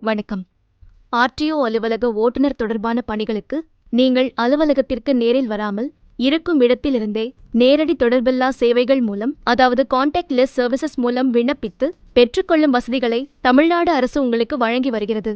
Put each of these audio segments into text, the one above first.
வணக்கம். ஆர்டிஓ அலுவலக ஓட்டுநர் தொடர்பான பணிகளுக்கு நீங்கள் அலுவலகத்திற்கு நேரில் வராமல் இருக்கும் இடத்திலிருந்தே நேரடி தொடர்பில்லா சேவைகள் மூலம், அதாவது கான்டாக்ட் லெஸ் சர்வீசஸ் மூலம் விண்ணப்பித்து பெற்றுக்கொள்ளும் வசதிகளை தமிழ்நாடு அரசு உங்களுக்கு வழங்கி வருகிறது.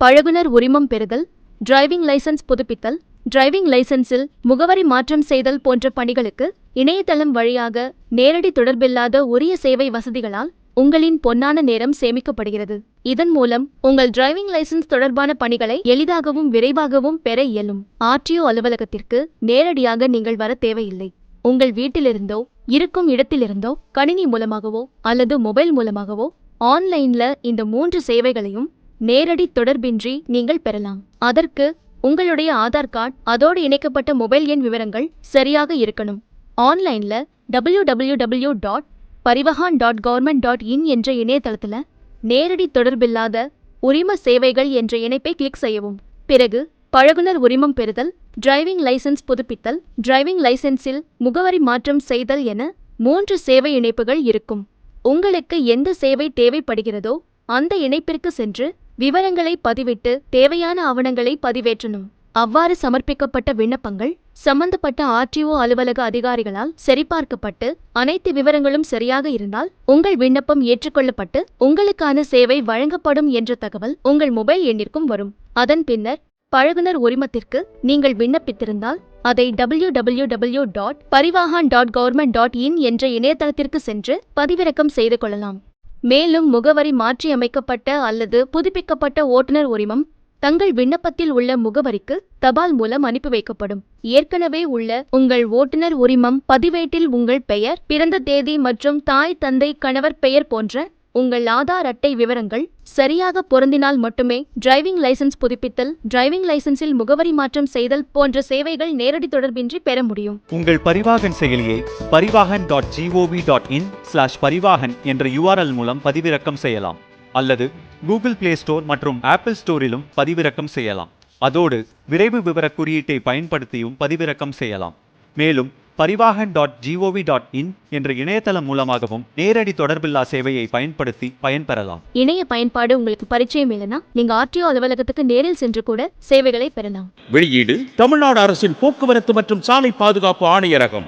பழகுனர் உரிமம் பெறுதல், டிரைவிங் லைசென்ஸ் புதுப்பித்தல், டிரைவிங் லைசென்ஸில் முகவரி மாற்றம் செய்தல் போன்ற பணிகளுக்கு இணையதளம் வழியாக நேரடி தொடர்பில்லாத உரிய சேவை வசதிகளால் உங்களின் பொன்னான நேரம் சேமிக்கப்படுகிறது. இதன் மூலம் உங்கள் டிரைவிங் லைசென்ஸ் தொடர்பான பணிகளை எளிதாகவும் விரைவாகவும் பெற இயலும். ஆர்டிஓ அலுவலகத்திற்கு நேரடியாக நீங்கள் வர தேவையில்லை. உங்கள் வீட்டிலிருந்தோ இருக்கும் இடத்திலிருந்தோ கணினி மூலமாகவோ அல்லது மொபைல் மூலமாகவோ ஆன்லைன்ல இந்த 3 சேவைகளையும் நேரடி தொடர்பின்றி நீங்கள் பெறலாம். அதற்கு உங்களுடைய ஆதார் கார்டு, அதோடு இணைக்கப்பட்ட மொபைல் எண் விவரங்கள் சரியாக இருக்கணும். ஆன்லைன்ல www.parivahan.government.in என்ற இணையதளத்துல நேரடி தொடர்பில்லாத உரிம சேவைகள் என்ற இணைப்பை கிளிக் செய்யவும். பிறகு பழகுனர் உரிமம் பெறுதல், டிரைவிங் லைசென்ஸ் புதுப்பித்தல், டிரைவிங் லைசென்ஸில் முகவரி மாற்றம் செய்தல் என 3 சேவை இணைப்புகள் இருக்கும். உங்களுக்கு எந்த சேவை தேவைப்படுகிறதோ அந்த இணைப்பிற்கு சென்று விவரங்களை பதிவிட்டு தேவையான ஆவணங்களை பதிவேற்றணும். அவ்வாறு சமர்ப்பிக்கப்பட்ட விண்ணப்பங்கள் சம்பந்தப்பட்ட ஆர்டிஓ அலுவலக அதிகாரிகளால் சரிபார்க்கப்பட்டு அனைத்து விவரங்களும் சரியாக இருந்தால் உங்கள் விண்ணப்பம் ஏற்றுக்கொள்ளப்பட்டு உங்களுக்கான சேவை வழங்கப்படும் என்ற தகவல் உங்கள் மொபைல் எண்ணிற்கும் வரும். அதன் பின்னர் பழகுனர் உரிமத்திற்கு நீங்கள் விண்ணப்பித்திருந்தால் அதை www.parivahan.government.in என்ற இணையதளத்திற்கு சென்று பதிவிறக்கம் செய்து கொள்ளலாம். மேலும் முகவரி மாற்றியமைக்கப்பட்ட அல்லது புதுப்பிக்கப்பட்ட ஓட்டுநர் உரிமம் தங்கள் விண்ணப்பத்தில் உள்ள முகவரிக்கு தபால் மூலம் அனுப்பி வைக்கப்படும். ஏற்கனவே உள்ள உங்கள் ஓட்டுநர் உரிமம் பதிவேட்டில் உங்கள் பெயர், பிறந்த தேதி மற்றும் தாய், தந்தை, கணவர் பெயர் போன்ற உங்கள் ஆதார் அட்டை விவரங்கள் சரியாக பொருந்தினால் மட்டுமே டிரைவிங் லைசென்ஸ் புதுப்பித்தல், டிரைவிங் லைசென்ஸில் முகவரி மாற்றம் செய்தல் போன்ற சேவைகள் நேரடி தொடர்பின்றி பெற முடியும். உங்கள் பரிவாஹன் செயலியை parivahan.gov.in/parivahan என்ற URL மூலம் பதிவிறக்கம் செய்யலாம். அல்லது கூகுள் பிளே ஸ்டோர் மற்றும் ஆப்பிள் ஸ்டோரிலும் பதிவிறக்கம் செய்யலாம். அதோடு விரைவு விவர குறியீட்டை பயன்படுத்தியும் பதிவிறக்கம் செய்யலாம். மேலும் parivahan.gov.in என்ற இணையதளம் மூலமாகவும் நேரடி தொடர்பில்லா சேவையை பயன்படுத்தி பயன்பெறலாம். இணைய பயன்பாடு உங்களுக்கு பரிச்சயம் இல்லைனா நீங்க ஆர்டிஓ அலுவலகத்துக்கு நேரில் சென்று கூட சேவைகளை பெறலாம். வெளியீடு தமிழ்நாடு அரசின் போக்குவரத்து மற்றும் சாலை பாதுகாப்பு ஆணையரகம்.